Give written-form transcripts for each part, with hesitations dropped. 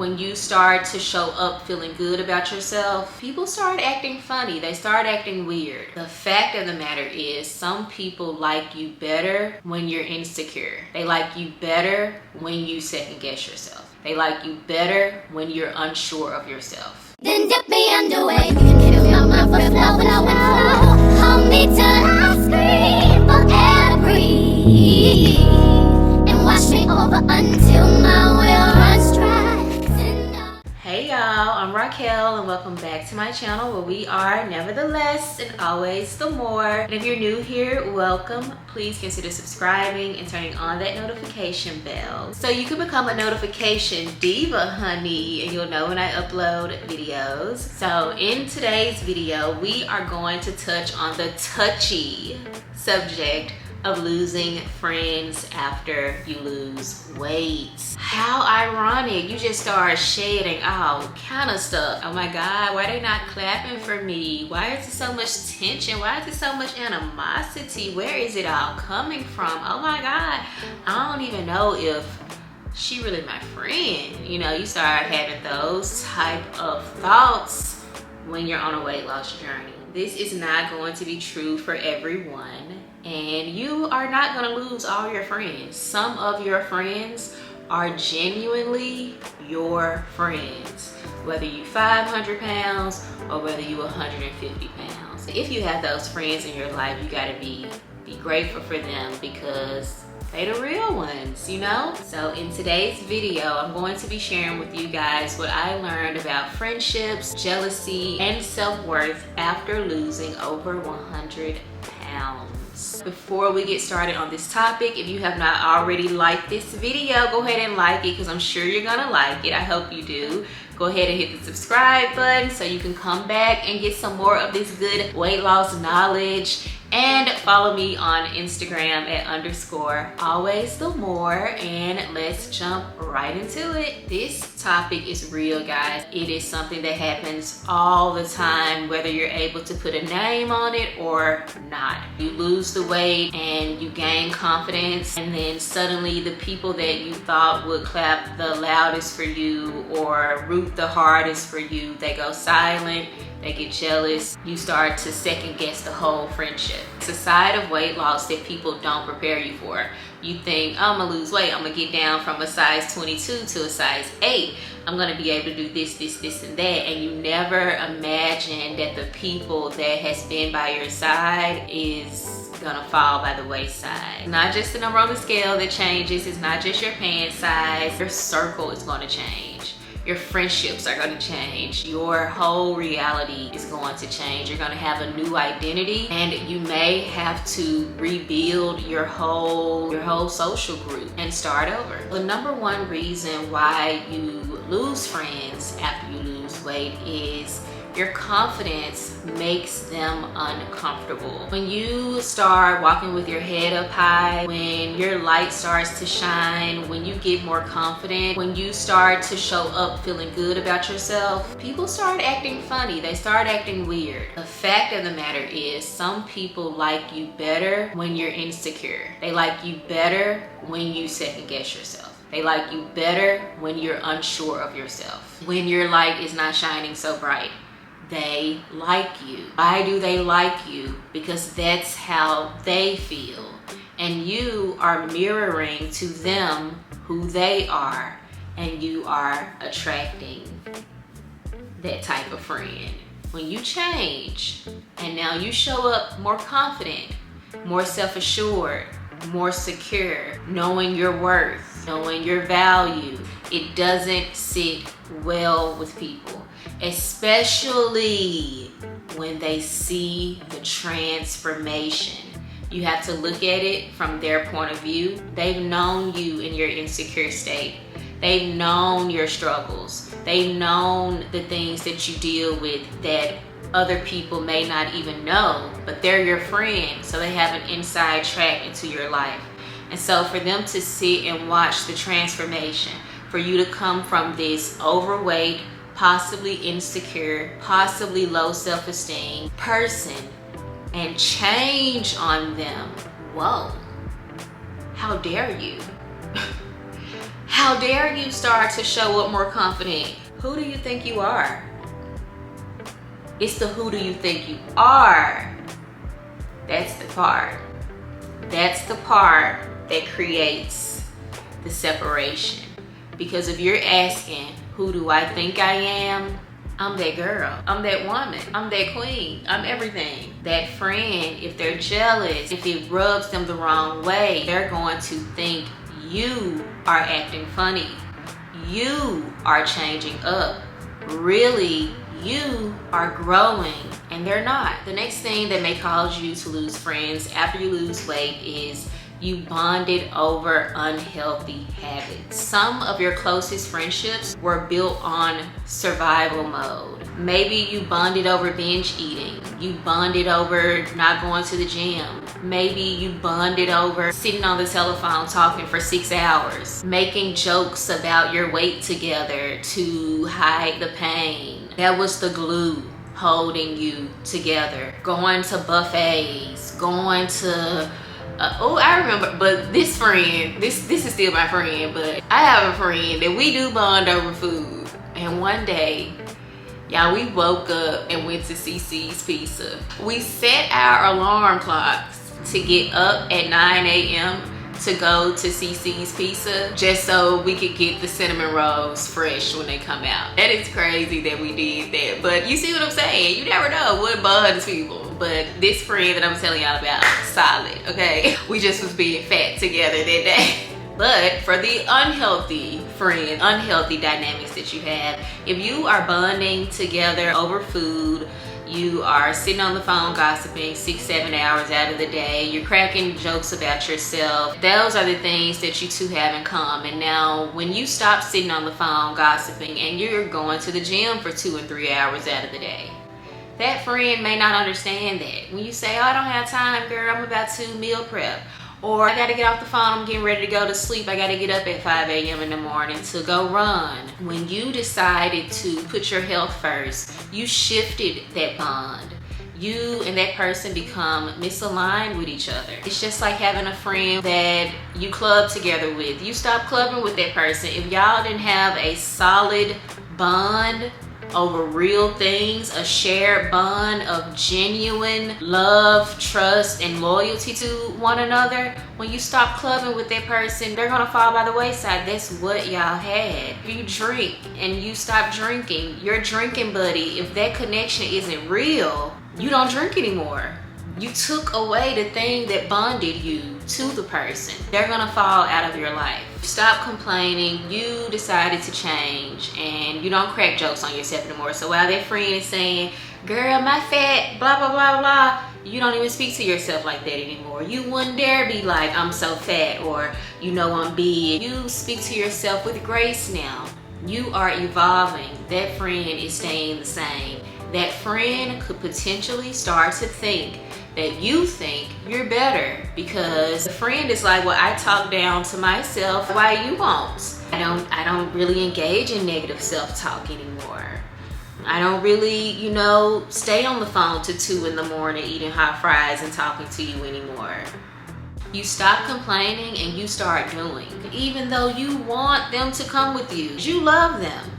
When you start to show up feeling good about yourself, people start acting funny. They start acting weird. The fact of the matter is, some people like you better when you're insecure. They like you better when you second guess yourself. They like you better when you're unsure of yourself. Then dip me underway. You can fill my mind for flow. Hold me till I scream for air to breathe, and wash me over until my will runs dry. Hey y'all, I'm Raquel and welcome back to my channel where we are nevertheless and always the more. And if you're new here, welcome. Please consider subscribing and turning on that notification bell so you can become a notification diva, honey, and you'll know when I upload videos. So in today's video, we are going to touch on the touchy subject of losing friends after you lose weight. How ironic, you just start shedding all kind of stuff. Oh my God, why they not clapping for me? Why is there so much tension? Why is there so much animosity? Where is it all coming from? Oh my God, I don't even know if she really my friend. You know, you start having those type of thoughts when you're on a weight loss journey. This is not going to be true for everyone. And you are not gonna lose all your friends. Some of your friends are genuinely your friends, whether you 500 pounds or whether you 150 pounds. If you have those friends in your life, you gotta be grateful for them because they the real ones, you know? So in today's video, I'm going to be sharing with you guys what I learned about friendships, jealousy, and self-worth after losing over 100 pounds. Before we get started on this topic, if you have not already liked this video, go ahead and like it because I'm sure you're gonna like it. I hope you do. Go ahead and hit the subscribe button so you can come back and get some more of this good weight loss knowledge. And follow me on Instagram at _always_the_more, and let's jump right into it. This topic is real, guys. It is something that happens all the time, whether you're able to put a name on it or not. You lose the weight and you gain confidence, and then suddenly the people that you thought would clap the loudest for you or root the hardest for you, they go silent. They get jealous. You start to second guess the whole friendship. It's a side of weight loss that people don't prepare you for. You think, oh, I'm gonna lose weight. I'm gonna get down from a size 22 to a size 8. I'm gonna be able to do this, this, and that. And you never imagine that the people that has been by your side is gonna fall by the wayside. Not just the number on the scale that changes. It's not just your pant size. Your circle is gonna change. Your friendships are going to change. Your whole reality is going to change. You're going to have a new identity, and you may have to rebuild your whole social group and start over. The number one reason why you lose friends after you lose weight is your confidence makes them uncomfortable. When you start walking with your head up high, when your light starts to shine, when you get more confident, when you start to show up feeling good about yourself, people start acting funny. They start acting weird. The fact of the matter is, some people like you better when you're insecure. They like you better when you second guess yourself. They like you better when you're unsure of yourself. When your light is not shining so bright. They like you. Why do they like you? Because that's how they feel. And you are mirroring to them who they are, and you are attracting that type of friend. When you change and now you show up more confident, more self-assured, more secure, knowing your worth, knowing your value, it doesn't sit well with people, especially when they see the transformation. You have to look at it from their point of view. They've known you in your insecure state. They've known your struggles. They've known the things that you deal with that other people may not even know, but they're your friend, so they have an inside track into your life. And so for them to sit and watch the transformation, for you to come from this overweight, possibly insecure, possibly low self-esteem person and change on them, whoa, how dare you? How dare you start to show up more confident? Who do you think you are? It's the who do you think you are. That's the part. That's the part that creates the separation. Because if you're asking, who do I think I am? I'm that girl, I'm that woman, I'm that queen, I'm everything. That friend, if they're jealous, if it rubs them the wrong way, they're going to think you are acting funny. You are changing up. Really, you are growing, and they're not. The next thing that may cause you to lose friends after you lose weight is you bonded over unhealthy habits. Some of your closest friendships were built on survival mode. Maybe you bonded over binge eating. You bonded over not going to the gym. Maybe you bonded over sitting on the telephone talking for 6 hours, making jokes about your weight together to hide the pain. That was the glue holding you together. Going to buffets, going to I remember, but this friend, this is still my friend, but I have a friend that we do bond over food. And one day, y'all, we woke up and went to CC's Pizza. We set our alarm clocks to get up at 9 a.m. to go to CC's Pizza just so we could get the cinnamon rolls fresh when they come out. That is crazy that we did that, but you see what I'm saying? You never know what bonds people. But this friend that I'm telling y'all about, solid, okay? We just was being fat together that day. But for the unhealthy friend, unhealthy dynamics that you have, if you are bonding together over food, you are sitting on the phone gossiping 6-7 hours out of the day, you're cracking jokes about yourself, those are the things that you two have in common. Now, when you stop sitting on the phone gossiping and you're going to the gym for 2 and 3 hours out of the day, that friend may not understand that. When you say, oh, I don't have time, girl, I'm about to meal prep. Or I gotta get off the phone, I'm getting ready to go to sleep. I gotta get up at 5 a.m. in the morning to go run. When you decided to put your health first, you shifted that bond. You and that person become misaligned with each other. It's just like having a friend that you club together with. You stop clubbing with that person. If y'all didn't have a solid bond over real things, a shared bond of genuine love, trust, and loyalty to one another, when you stop clubbing with that person, they're gonna fall by the wayside. That's what y'all had. If you drink and you stop drinking, your drinking buddy, if that connection isn't real, you don't drink anymore. You took away the thing that bonded you to the person. They're gonna fall out of your life. Stop complaining. You decided to change and you don't crack jokes on yourself anymore. So while that friend is saying, girl, my fat, blah, blah, blah, blah, you don't even speak to yourself like that anymore. You wouldn't dare be like, I'm so fat, or you know I'm big. You speak to yourself with grace now. You are evolving. That friend is staying the same. That friend could potentially start to think that you think you're better, because the friend is like, well, I talk down to myself, why you won't? I don't really engage in negative self-talk anymore. I don't really, stay on the phone to 2 in the morning eating hot fries and talking to you anymore. You stop complaining and you start doing, even though you want them to come with you. You love them.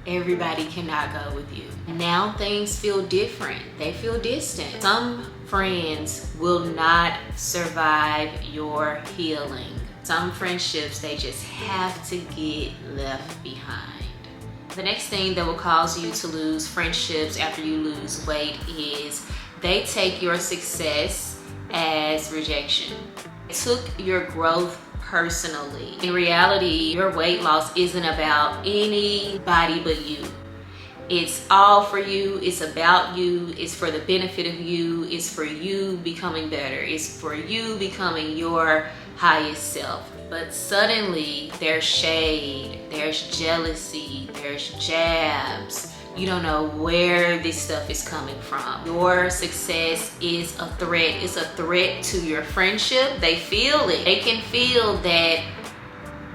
Everybody cannot go with you. Now things feel different. They feel distant. Some friends will not survive your healing. Some friendships, they just have to get left behind. The next thing that will cause you to lose friendships after you lose weight is they take your success as rejection. They took your growth personally. In reality, your weight loss isn't about anybody but you. It's all for you, it's about you, it's for the benefit of you, it's for you becoming better, it's for you becoming your highest self. But suddenly there's shade, there's jealousy, there's jabs. You don't know where this stuff is coming from. Your success is a threat. It's a threat to your friendship. They feel it. They can feel that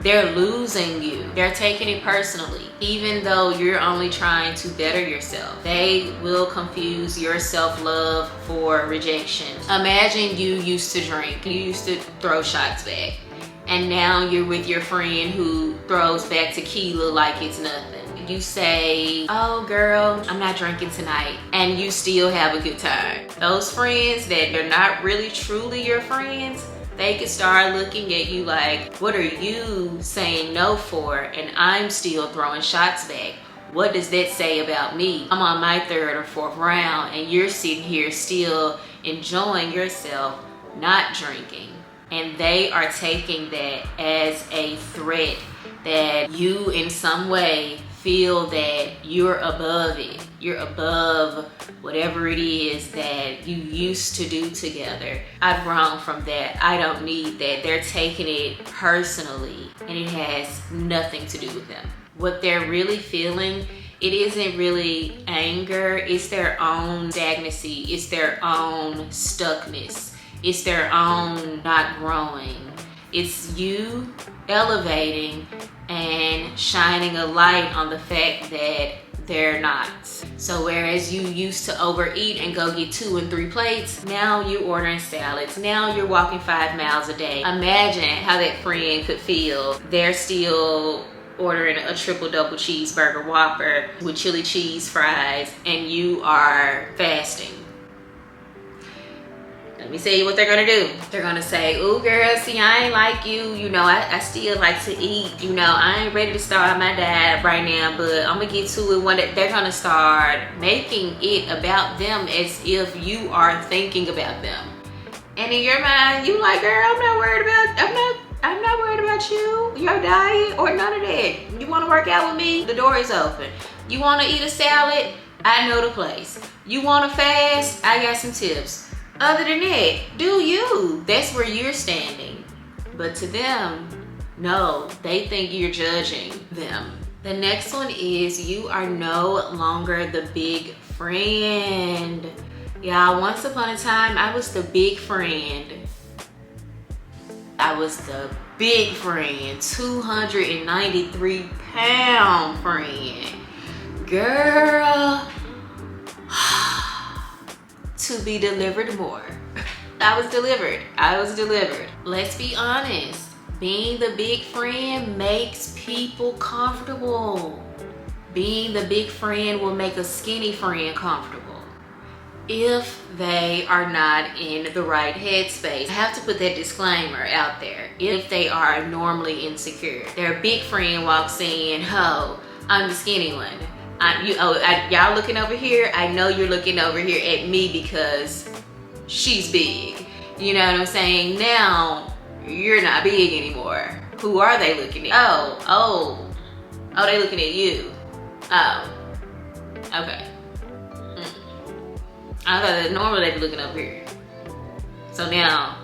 they're losing you. They're taking it personally, even though you're only trying to better yourself. They will confuse your self-love for rejection. Imagine you used to drink. You used to throw shots back. and now you're with your friend who throws back tequila like it's nothing. You say, oh girl, I'm not drinking tonight, and you still have a good time. Those friends that are not really truly your friends, they could start looking at you like, what are you saying no for? And I'm still throwing shots back. What does that say about me? I'm on my 3rd or 4th round and you're sitting here still enjoying yourself, not drinking. And they are taking that as a threat that you in some way feel that you're above it. You're above whatever it is that you used to do together. I've grown from that. I don't need that. They're taking it personally and it has nothing to do with them. What they're really feeling, it isn't really anger. It's their own stagnancy. It's their own stuckness. It's their own not growing. It's you elevating and shining a light on the fact that they're not. So whereas you used to overeat and go get 2 and 3 plates, now you're ordering salads. Now you're walking 5 miles a day. Imagine how that friend could feel. They're still ordering a triple double cheeseburger Whopper with chili cheese fries and you are fasting. Let me tell you what they're gonna do. They're gonna say, ooh girl, see, I ain't like you. You know, I still like to eat. You know, I ain't ready to start my diet right now, but I'm gonna get to it one day. They're gonna start making it about them as if you are thinking about them. And in your mind, you like, girl, I'm not worried about you, your diet, or none of that. You wanna work out with me? The door is open. You wanna eat a salad? I know the place. You wanna fast? I got some tips. Other than that, do you. That's where you're standing. But to them, no, they think you're judging them. The next one is you are no longer the big friend. Y'all, once upon a time, I was the big friend. I was the big friend, 293-pound friend. Girl, to be delivered more. I was delivered. Let's be honest. Being the big friend makes people comfortable. Being the big friend will make a skinny friend comfortable if they are not in the right headspace. I have to put that disclaimer out there. If they are normally insecure, their big friend walks in, oh, I'm the skinny one. Y'all looking over here, I know you're looking over here at me because she's big. You know what I'm saying? Now, you're not big anymore. Who are they looking at? Oh, they looking at you. Oh, okay. I thought that normally they'd be looking over here. So now,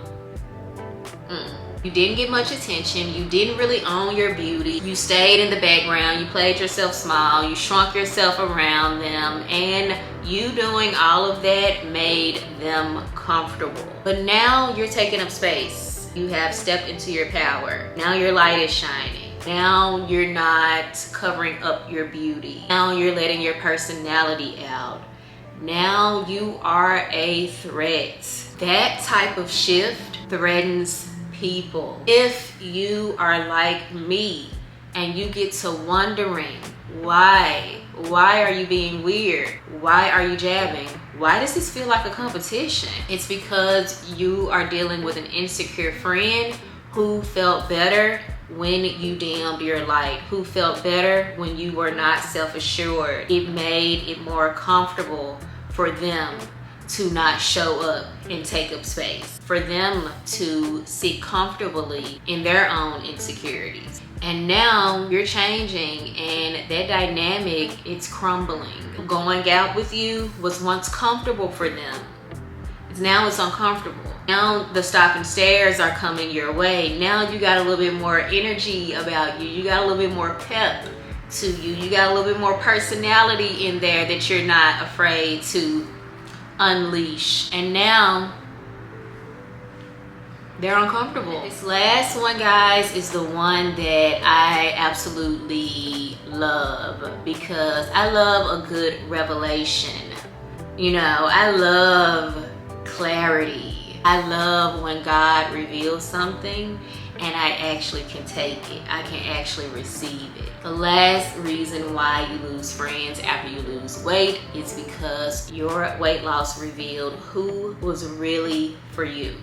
you didn't get much attention. You didn't really own your beauty. You stayed in the background. You played yourself small. You shrunk yourself around them. And you doing all of that made them comfortable. But now you're taking up space. You have stepped into your power. Now your light is shining. Now you're not covering up your beauty. Now you're letting your personality out. Now you are a threat. That type of shift threatens people. If you are like me and you get to wondering why are you being weird? Why are you jabbing? Why does this feel like a competition? It's because you are dealing with an insecure friend who felt better when you dimmed your light, who felt better when you were not self-assured. It made it more comfortable for them to not show up and take up space, for them to sit comfortably in their own insecurities. And now you're changing and that dynamic, it's crumbling. Going out with you was once comfortable for them. Now it's uncomfortable. Now the stop and stares are coming your way. Now you got a little bit more energy about you. You got a little bit more pep to you. You got a little bit more personality in there that you're not afraid to unleash. And now they're uncomfortable. This last one, guys, is the one that I absolutely love because I love a good revelation. You know, I love clarity. I love when God reveals something and I actually can take it. I can actually receive it. The last reason why you lose friends after you lose weight is because your weight loss revealed who was really for you.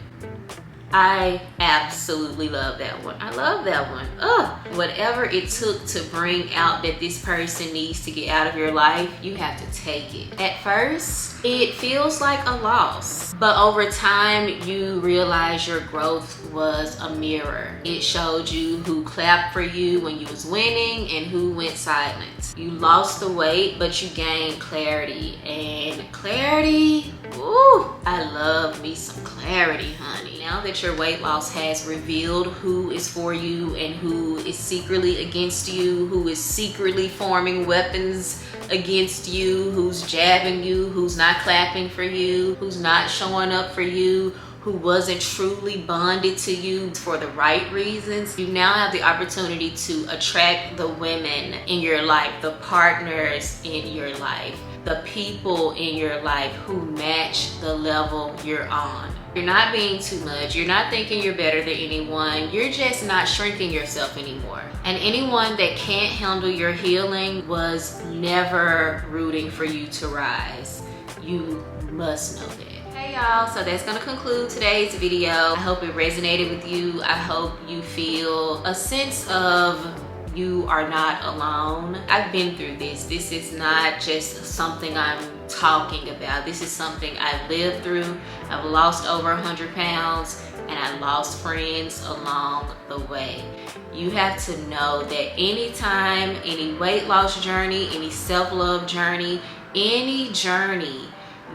I absolutely love that one. I love that one. Ugh. Whatever it took to bring out that this person needs to get out of your life, you have to take it. At first, it feels like a loss, but over time, you realize your growth was a mirror. It showed you who clapped for you when you was winning and who went silent. You lost the weight, but you gained clarity, and clarity, ooh, I love me some clarity, honey. Now that your weight loss has revealed who is for you and who is secretly against you, who is secretly forming weapons against you, who's jabbing you, who's not clapping for you, who's not showing up for you, who wasn't truly bonded to you for the right reasons, you now have the opportunity to attract the women in your life, the partners in your life, the people in your life who match the level you're on. You're not being too much. You're not thinking you're better than anyone. You're just not shrinking yourself anymore. And anyone that can't handle your healing was never rooting for you to rise. You must know that. Hey y'all, so that's gonna conclude today's video. I hope it resonated with you. I hope you feel a sense of you are not alone. I've been through this. This is not just something I'm talking about. This is something I've lived through. I've lost over 100 pounds and I lost friends along the way. You have to know that anytime, any weight loss journey, any self-love journey, any journey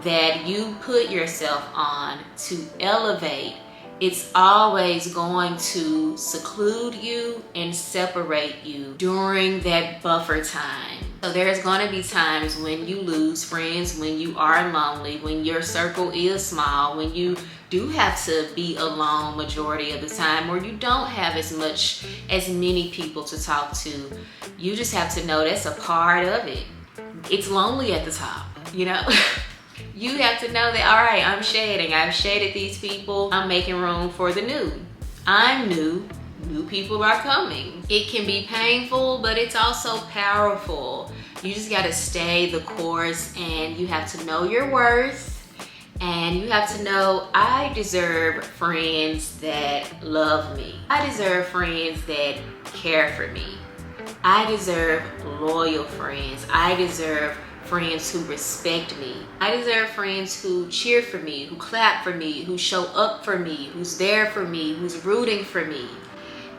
that you put yourself on to elevate, it's always going to seclude you and separate you during that buffer time. So there's going to be times when you lose friends, when you are lonely, when your circle is small, when you do have to be alone majority of the time, or you don't have as many people to talk to. You just have to know that's a part of it. It's lonely at the top, you know? You have to know that, all right, I'm shading. I've shaded these people. I'm making room for the new. I'm new. New people are coming. It can be painful, but it's also powerful. You just got to stay the course, and you have to know your worth. And you have to know, I deserve friends that love me. I deserve friends that care for me. I deserve loyal friends. I deserve friends who respect me. I deserve friends who cheer for me, who clap for me, who show up for me, who's there for me, who's rooting for me.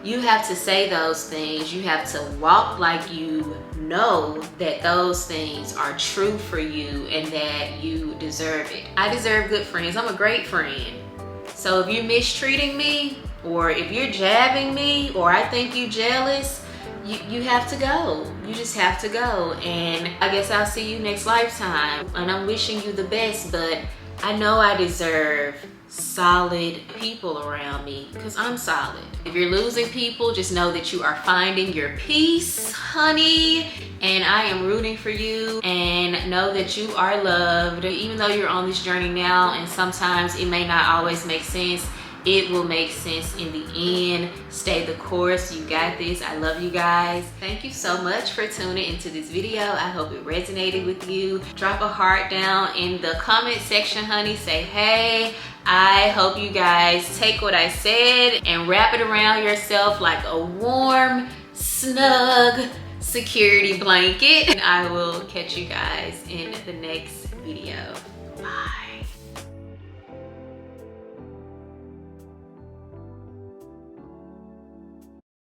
You have to say those things. You have to walk like you know that those things are true for you and that you deserve it. I deserve good friends. I'm a great friend. So if you're mistreating me, or if you're jabbing me, or I think you jealous, you have to go. You just have to go. And I guess I'll see you next lifetime. And I'm wishing you the best, but I know I deserve solid people around me because I'm solid. If you're losing people, just know that you are finding your peace, honey. And I am rooting for you, and know that you are loved. Even though you're on this journey now, and sometimes it may not always make sense, it will make sense in the end. Stay the course. You got this. I love you guys. Thank you so much for tuning into this video. I hope it resonated with you. Drop a heart down in the comment section, honey. Say, hey, I hope you guys take what I said and wrap it around yourself like a warm, snug security blanket. And I will catch you guys in the next video. Bye.